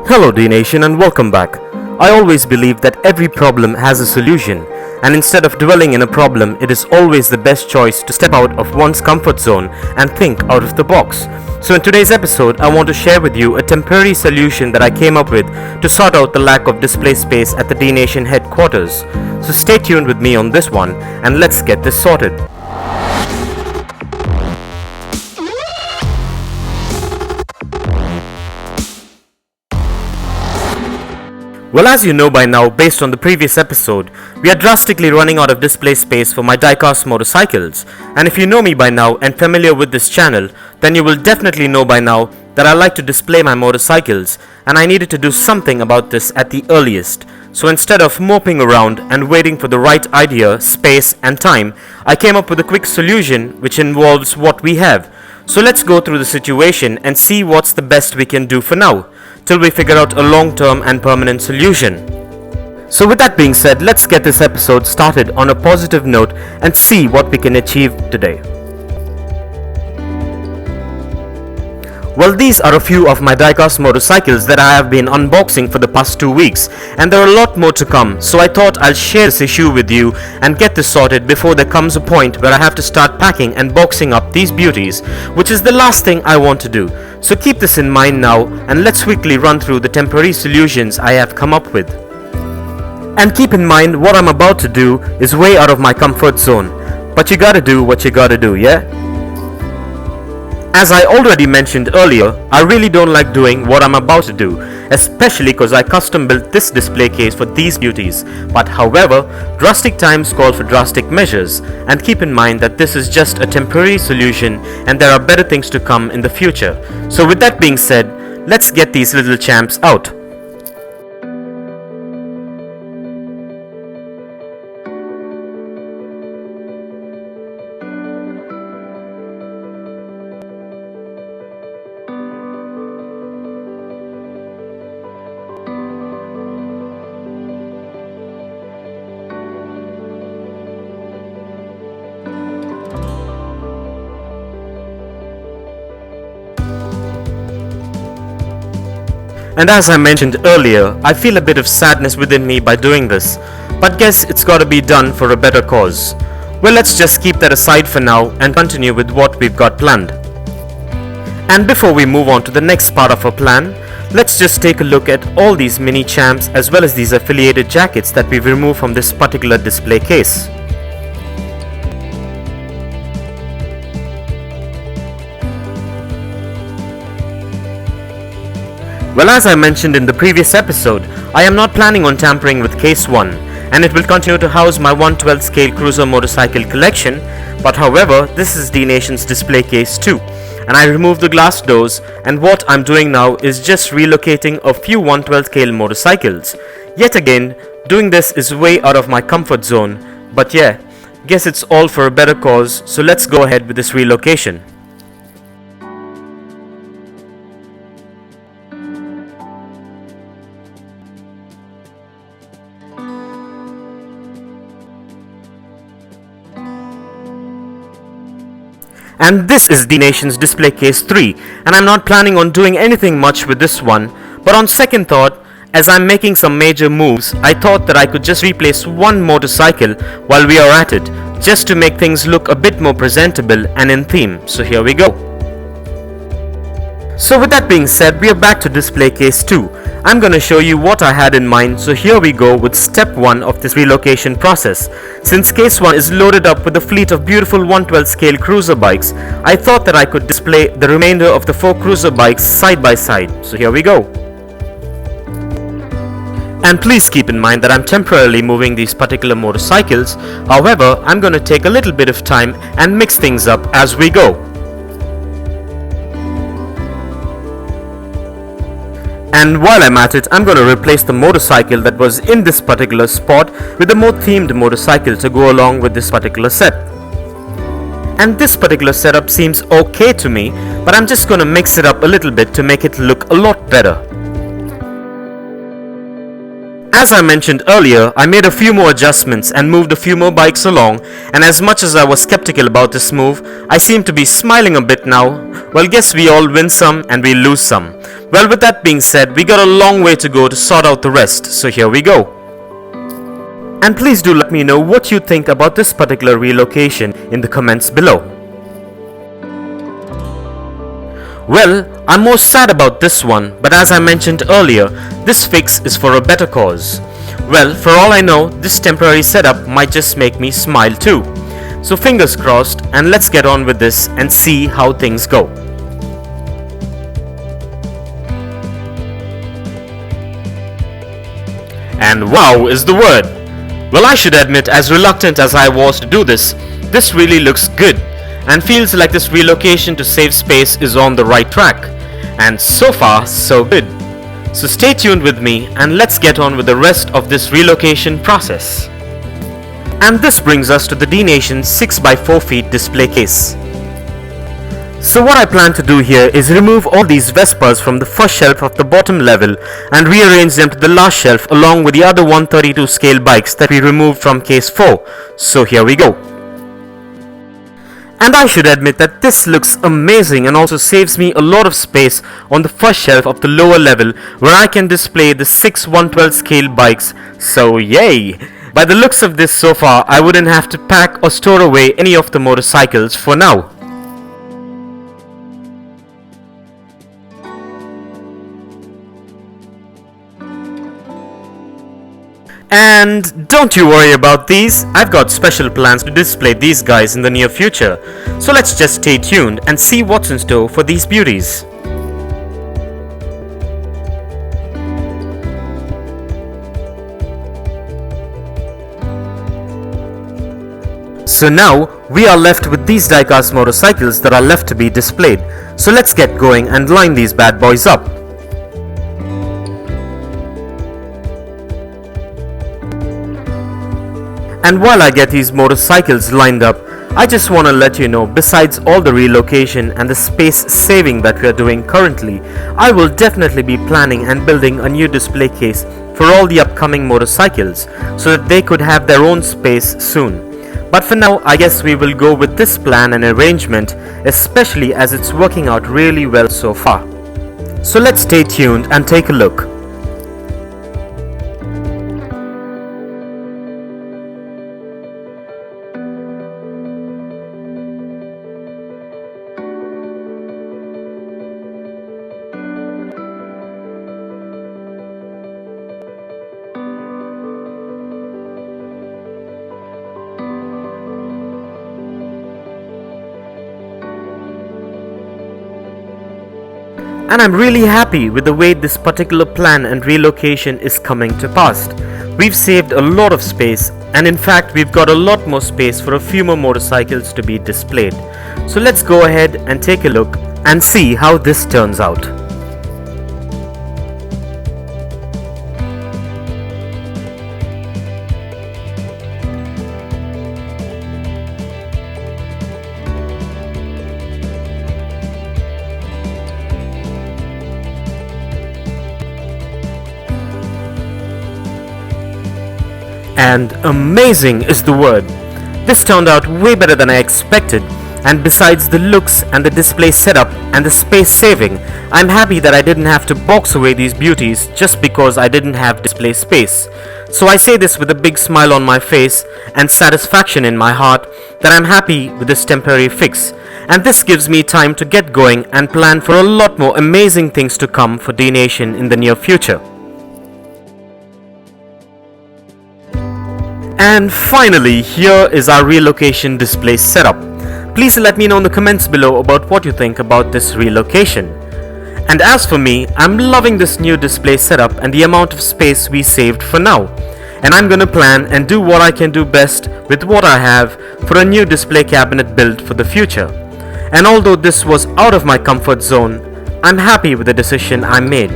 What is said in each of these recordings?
Hello Dnation and welcome back. I always believe that every problem has a solution, and instead of dwelling in a problem, it is always the best choice to step out of one's comfort zone and think out of the box. So in today's episode, I want to share with you a temporary solution that I came up with to sort out the lack of display space at the Dnation headquarters. So stay tuned with me on this one and let's get this sorted. Well, as you know by now, based on the previous episode, we are drastically running out of display space for my diecast motorcycles. And if you know me by now and familiar with this channel, then you will definitely know by now that I like to display my motorcycles, and I needed to do something about this at the earliest. So instead of moping around and waiting for the right idea, space and time, I came up with a quick solution which involves what we have. So let's go through the situation and see what's the best we can do for now, till we figure out a long-term and permanent solution. So with that being said, let's get this episode started on a positive note and see what we can achieve today. Well, these are a few of my diecast motorcycles that I have been unboxing for the past 2 weeks, and there are a lot more to come, so I thought I'll share this issue with you and get this sorted before there comes a point where I have to start packing and boxing up these beauties, which is the last thing I want to do. So keep this in mind now, and let's quickly run through the temporary solutions I have come up with. And keep in mind, what I'm about to do is way out of my comfort zone, but you gotta do what you gotta do, yeah? As I already mentioned earlier, I really don't like doing what I'm about to do, especially because I custom built this display case for these beauties. But however, drastic times call for drastic measures, and keep in mind that this is just a temporary solution and there are better things to come in the future. So with that being said, let's get these little champs out. And as I mentioned earlier, I feel a bit of sadness within me by doing this, but guess it's gotta be done for a better cause. Well, let's just keep that aside for now and continue with what we've got planned. And before we move on to the next part of our plan, let's just take a look at all these mini champs as well as these affiliated jackets that we've removed from this particular display case. Well, as I mentioned in the previous episode, I am not planning on tampering with case 1, and it will continue to house my 1/12 scale cruiser motorcycle collection, but however, this is Dnation's display case 2, and I removed the glass doors, and what I'm doing now is just relocating a few 1/12 scale motorcycles. Yet again, doing this is way out of my comfort zone, but yeah, guess it's all for a better cause, so let's go ahead with this relocation. And this is Dnation's display case 3, and I'm not planning on doing anything much with this one, but on second thought, as I'm making some major moves, I thought that I could just replace one motorcycle while we are at it, just to make things look a bit more presentable and in theme, so here we go. So with that being said, we are back to display case 2. I'm gonna show you what I had in mind, so here we go with step 1 of this relocation process. Since case 1 is loaded up with a fleet of beautiful 1/12 scale cruiser bikes, I thought that I could display the remainder of the 4 cruiser bikes side by side, so here we go. And please keep in mind that I'm temporarily moving these particular motorcycles, however, I'm gonna take a little bit of time and mix things up as we go. And while I'm at it, I'm going to replace the motorcycle that was in this particular spot with a more themed motorcycle to go along with this particular set. And this particular setup seems okay to me, but I'm just going to mix it up a little bit to make it look a lot better. As I mentioned earlier, I made a few more adjustments and moved a few more bikes along, and as much as I was skeptical about this move, I seem to be smiling a bit now. Well, guess we all win some and we lose some. Well, with that being said, we got a long way to go to sort out the rest, so here we go. And please do let me know what you think about this particular relocation in the comments below. Well, I'm more sad about this one, but as I mentioned earlier, this fix is for a better cause. Well, for all I know, this temporary setup might just make me smile too. So fingers crossed, and let's get on with this and see how things go. And wow is the word. Well, I should admit, as reluctant as I was to do this really looks good and feels like this relocation to save space is on the right track. And so far, so good. So stay tuned with me and let's get on with the rest of this relocation process. And this brings us to the Dnation 6x4 feet display case. So what I plan to do here is remove all these Vespas from the first shelf of the bottom level and rearrange them to the last shelf along with the other 132 scale bikes that we removed from case 4. So here we go. And I should admit that this looks amazing and also saves me a lot of space on the first shelf of the lower level where I can display the 6 112 scale bikes, so yay! By the looks of this so far, I wouldn't have to pack or store away any of the motorcycles for now. And don't you worry about these, I've got special plans to display these guys in the near future. So let's just stay tuned and see what's in store for these beauties. So now we are left with these diecast motorcycles that are left to be displayed. So let's get going and line these bad boys up. And while I get these motorcycles lined up, I just want to let you know, besides all the relocation and the space saving that we are doing currently, I will definitely be planning and building a new display case for all the upcoming motorcycles so that they could have their own space soon. But for now, I guess we will go with this plan and arrangement, especially as it's working out really well so far. So let's stay tuned and take a look. And I'm really happy with the way this particular plan and relocation is coming to pass. We've saved a lot of space, and in fact we've got a lot more space for a few more motorcycles to be displayed. So let's go ahead and take a look and see how this turns out. And amazing is the word. This turned out way better than I expected, and besides the looks and the display setup and the space saving, I'm happy that I didn't have to box away these beauties just because I didn't have display space. So I say this with a big smile on my face and satisfaction in my heart that I'm happy with this temporary fix, and this gives me time to get going and plan for a lot more amazing things to come for Dnation in the near future. And finally, here is our relocation display setup. Please let me know in the comments below about what you think about this relocation. And as for me, I'm loving this new display setup and the amount of space we saved for now. And I'm gonna plan and do what I can do best with what I have for a new display cabinet build for the future. And although this was out of my comfort zone, I'm happy with the decision I made.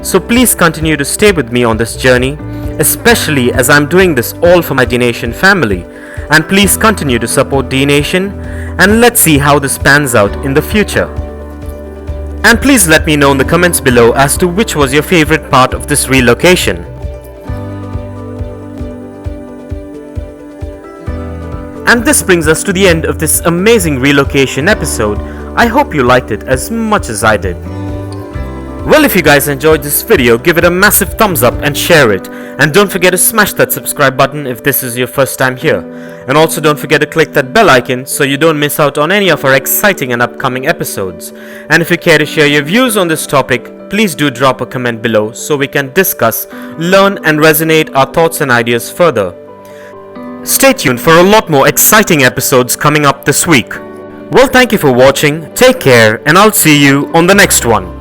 So please continue to stay with me on this journey, especially as I'm doing this all for my Dnation family. And please continue to support Dnation, and let's see how this pans out in the future. And please let me know in the comments below as to which was your favorite part of this relocation. And this brings us to the end of this amazing relocation episode. I hope you liked it as much as I did. Well, if you guys enjoyed this video, give it a massive thumbs up and share it. And don't forget to smash that subscribe button if this is your first time here. And also don't forget to click that bell icon so you don't miss out on any of our exciting and upcoming episodes. And if you care to share your views on this topic, please do drop a comment below so we can discuss, learn and resonate our thoughts and ideas further. Stay tuned for a lot more exciting episodes coming up this week. Well, thank you for watching, take care, and I'll see you on the next one.